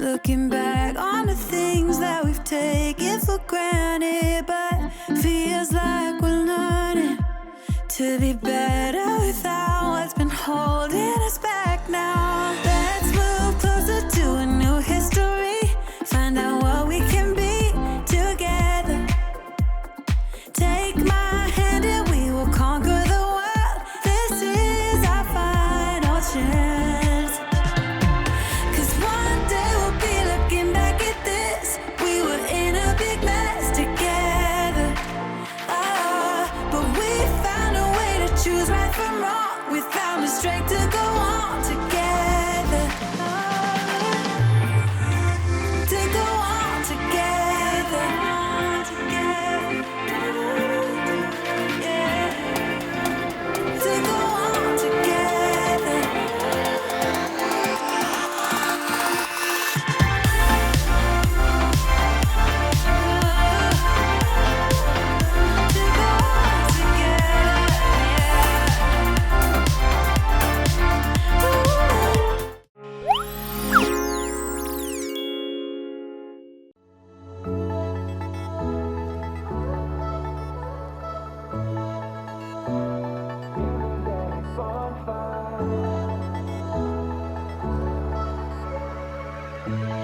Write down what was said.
Looking back on the things that we've taken for granted, but feels like we're learning to be better without what's been holding us back now. Let's move closer to a new history, find out what we can be together. Take my hand and we will conquer the world. This is our final chance. 'Cause one day we'll be looking back at this. We were in a big mess together. But we found a way to choose right from wrong. We found the strength to go on together. To go on together. Yeah. To go on together. To go on together. Yeah.